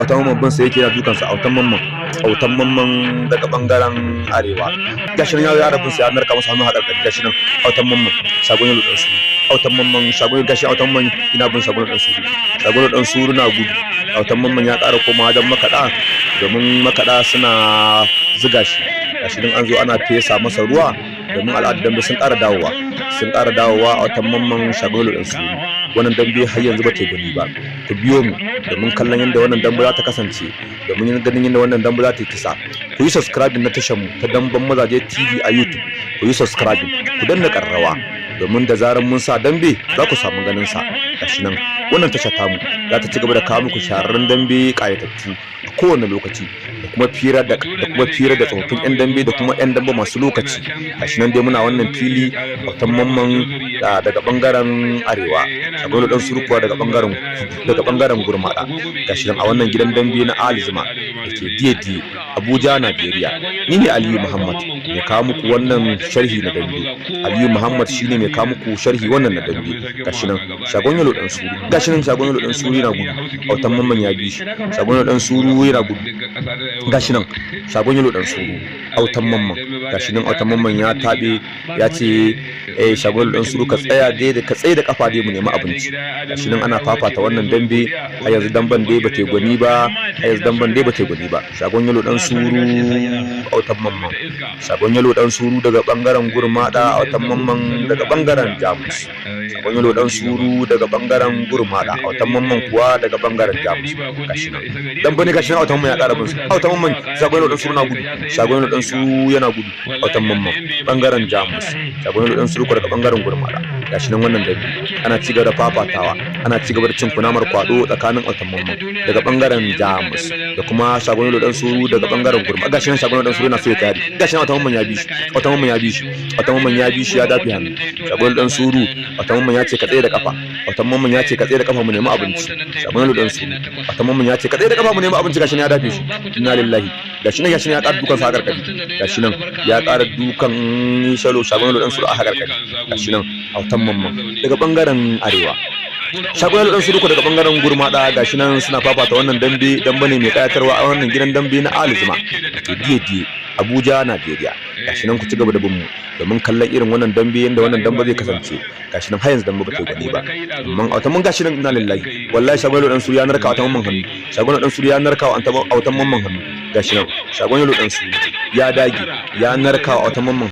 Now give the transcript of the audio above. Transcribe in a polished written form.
autan mamman bin sa yake yana dukan sa autan mamman daga bangaren arewa gashi nan ya rabin sa ya narka masa hannu hadar gashi nan autan mamman shagon yalo dan suru autan mamman shagon gashi autan mamman ina bin shagon dan suru na gudu autan mamman ya ƙara koma dan makada domin makada suna ziga shi gashi nan an zo ana fesa masa ruwa domin al'adar dambe sun ƙara dawowa autan mamman shagon yalo dan suru wannan dambe har yanzu ba ta gani ba ku biyo mu domin kallon yadda wannan dambe za ta kasance domin ganin yadda wannan dambe za ta kisa ku yi subscribe na tashar mu ta Damben Mazaje TV a YouTube ku yi subscribe ku danna karrawa domin da zaran mun sa dambe za ku samu ganin sa gashi nan wannan tasha tamu za ta ci gaba da kawo muku shahararrun dambe kayatattu a kowane lokaci da kuma fira da tsofaffin yan dambe da kuma yan dambe masu lokaci gashi nan dai muna wannan fili autan mamman daga bangaren arewa shagon dan surkuwa daga bangaren gurmada gashi nan a wannan gidan dambe na Alizuma dake Diye Abuja Najeriya ni ne Aliyu Muhammad mai kawo muku wannan sharhi na dambe Aliyu Muhammad shine mai kawo muku sharhi wannan na dambe gashi nan shagon yalo dan suru gashi nan shagon yalo dan suru yana gudu autan mamman ya bi shi shagon yalo dan suru yana gudu gashi nan shagon yalo dan suru autan mamman gashi nan autan mamman ya tabe ya ce shagon yalo dan suru ka tsaye da kafa dai mu nemi abinci gashi nan ana fafata wannan dambe a yanzu damban dai bata gwani ba shagon yalo dan suru autan mamman shagon yalo dan suru daga bangaren gurmada autan mamman daga bangaren jamus shagon yalo dan suru daga bangaren gurmada autan mamman kuwa daga bangaren jamus gashi nan dambe ne gashi nan autan mamman ya ƙara bin su autan mamman shagon yalo dan suru na gudu shagon yalo dan suru yana gudu autan mamman bangaren jamus shagon yalo dan suru daga bangaren gurmada gashi nan wannan dambe ana ci gaba da fafatawa ana ci gaba da cin kunamar kwado tsakanin autan mamman daga bangaren jamus da kuma shagon yalo dan suru daga bangaren gurma gashi nan shagon yalo dan suru yana so ya kare gashi nan autan mamman ya bi shi ya dafi hannu shagon yalo dan suru autan mamman ya ce ka tsaye da kafa mu nemi abinci shagon yalo dan suru autan mamman ya ce ka tsaye da kafa mu nemi abinci gashi nan ya dafe shi inna lillahi gashi nan ya ƙara dukan sa a karkari gashi nan ya ƙara dukan shalo shagon yalo dan suru a karkari gashi nan autan mamman daga bangaren arewa shagon yalo dan suru daga bangaren gurmada gashi nan suna fafata wannan dambe ne mai kayatarwa a wannan gidan dambe na Alizuma ke Diye Abuja Najeriya gashi nan ku ci gaba da bin mu domin kallon irin wannan dambe yanda wannan dambe zai kasance gashi nan har yanzu dambe ba ta gani ba amma autan mun gashi nan inna lillahi wallahi shagon yalo dan suru ya narka autan mamman hannu shagon yalo dan suru ya narka autan mamman hannu gashi nan shagon yalo dan suru ya dage ya narka autan mamman